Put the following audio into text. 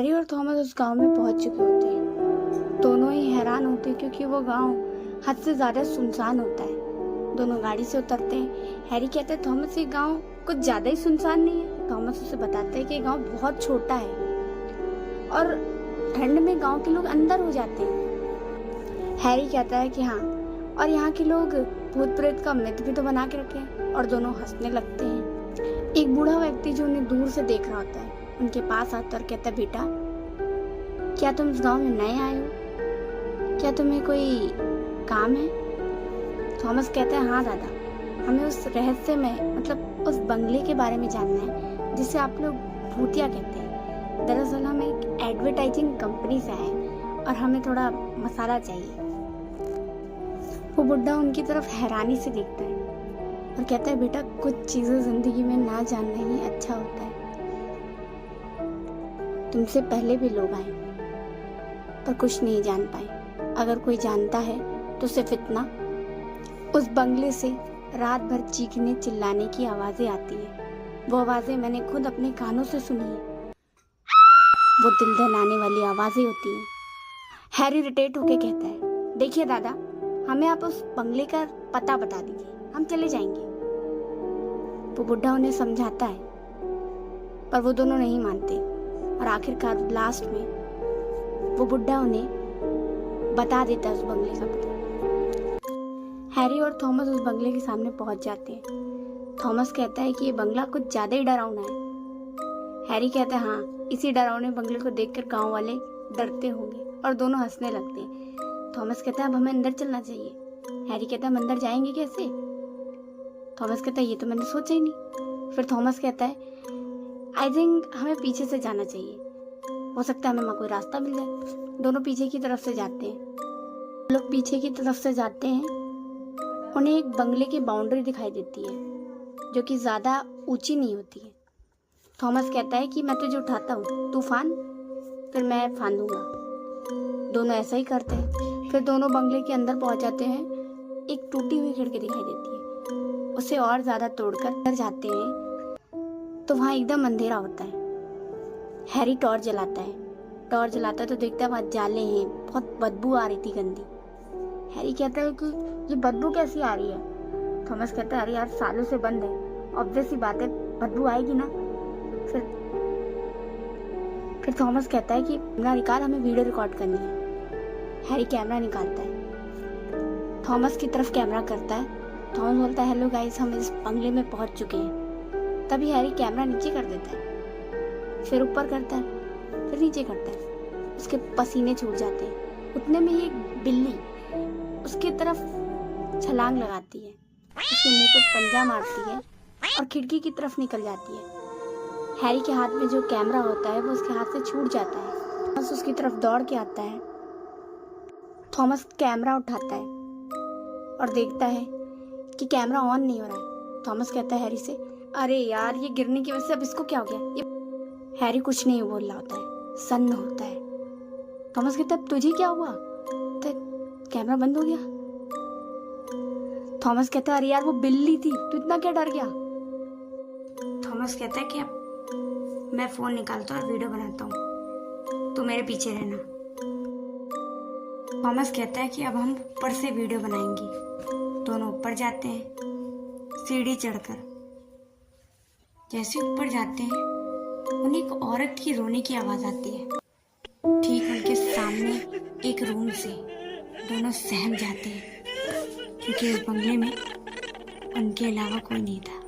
Harry और Thomas उस गांव में पहुंच चुके होते हैं। दोनों ही हैरान होते हैं क्योंकि वो गांव हद से ज्यादा सुनसान होता है। दोनों गाड़ी से उतरते हैं। हैरी कहता है थॉमस ये गांव कुछ ज्यादा ही सुनसान नहीं है। थॉमस उसे बताता है कि गांव बहुत छोटा है और ठंड में गांव के लोग अंदर हो जाते हैं। हैरी कहता है कि हाँ, और यहाँ के लोग भूत प्रेत का मिथ भी तो बना के रखे हैं, और दोनों हंसने लगते हैं। एक बूढ़ा व्यक्ति जो उन्हें दूर से देख रहा होता है उनके पास आता और कहता है बेटा, क्या तुम इस गांव में नए आए हो? क्या तुम्हें कोई काम है? थॉमस कहता है हाँ दादा, हमें उस रहस्य में मतलब उस बंगले के बारे में जानना है जिसे आप लोग भूतिया कहते हैं। दरअसल हम एक एडवर्टाइजिंग कंपनी से आए हैं और हमें थोड़ा मसाला चाहिए। वो बुड्ढा उनकी तरफ हैरानी से देखता है और कहता है बेटा, कुछ चीजें जिंदगी में ना जानना ही अच्छा होता है। तुमसे पहले भी लोग आए पर कुछ नहीं जान पाए। अगर कोई जानता है तो सिर्फ इतना, उस बंगले से रात भर चीखने चिल्लाने की आवाजें आती है। वो आवाजें मैंने खुद अपने कानों से सुनी है। वो दिल दहलाने वाली आवाजें होती हैं। हैरी इरिटेट होके कहता है देखिए दादा, हमें आप उस बंगले का पता बता दीजिए, हम चले जाएंगे। वो बुढ़ा उन्हें समझाता है पर वो दोनों नहीं मानते और आखिरकार लास्ट में वो बुढ़ा उन्हें बता देता है उस बंगले का पता। हैरी और थॉमस उस बंगले के सामने पहुंच जाते हैं। थॉमस कहता है कि ये बंगला कुछ ज्यादा ही डरावना है। हैरी कहता है हाँ, इसी डरावने बंगले को देखकर गांव वाले डरते होंगे, और दोनों हंसने लगते हैं। थॉमस कहता है अब हमें अंदर चलना चाहिए। हैरी कहता है हम अंदर जाएंगे कैसे? थॉमस कहता है ये तो मैंने सोचा ही नहीं। फिर थॉमस कहता है आई थिंक हमें पीछे से जाना चाहिए, हो सकता है हमें कोई रास्ता मिल जाए। दोनों पीछे की तरफ से जाते हैं। लोग पीछे की तरफ से जाते हैं। उन्हें एक बंगले की बाउंड्री दिखाई देती है जो कि ज्यादा ऊंची नहीं होती है। थॉमस कहता है कि मैं तुझे उठाता हूँ, तू फान, फिर मैं फांदूंगा। दोनों ऐसा ही करते हैं। फिर दोनों बंगले के अंदर पहुंच जाते हैं। एक टूटी हुई खिड़की दिखाई देती है, उसे और ज्यादा तोड़कर अंदर जाते हैं तो वहां एकदम अंधेरा होता है। हैरी टॉर्च जलाता है। टॉर्च जलाता है तो देखता है वहां जाले हैं। बहुत बदबू आ रही थी गंदी। हैरी कहता है कि ये बदबू कैसी आ रही है? थॉमस कहता है अरे यार, सालों से बंद है, ऑब्वियस सी बात है, बदबू आएगी ना। फिर थॉमस कहता है कि कैमरा निकाल, हमें वीडियो रिकॉर्ड करनी है। हैरी कैमरा निकालता है, थॉमस की तरफ कैमरा करता है। थॉमस बोलता है हेलो गाइस, हम इस बंगले में पहुंच चुके हैं। तभी हैरी कैमरा नीचे कर देता है, फिर ऊपर करता है, फिर नीचे करता है। उसके पसीने छूट जाते हैं। उतने में ही एक बिल्ली उसके तरफ छलांग लगाती है, उसके मुंह पे पंजा मारती है और खिड़की की तरफ निकल जाती है। हैरी के हाथ में जो कैमरा होता है वो उसके हाथ से छूट जाता है। थॉमस उसकी तरफ दौड़ के आता है। थॉमस कैमरा उठाता है और देखता है कि कैमरा ऑन नहीं हो रहा है। थॉमस कहता है हैरी से अरे यार, ये गिरने की वजह से अब इसको क्या हो गया? ये हैरी कुछ नहीं बोल रहा होता है, सन्न होता है। थॉमस कहता है तुझे क्या हुआ? तो कैमरा बंद हो गया। थॉमस कहता है अरे यार, वो बिल्ली थी, तू इतना क्या डर गया? थॉमस कहता है कि अब मैं फोन निकालता हूँ और वीडियो बनाता हूँ, तो मेरे पीछे रहना। थॉमस कहता है कि अब हम ऊपर से वीडियो बनाएंगे। दोनों ऊपर जाते हैं सीढ़ी चढ़कर। जैसे ऊपर जाते हैं उन्हें एक औरत की रोने की आवाज आती है। ठीक उनके सामने एक रूम से दोनों सहम जाते हैं क्योंकि उस बंगले में उनके अलावा कोई नहीं था।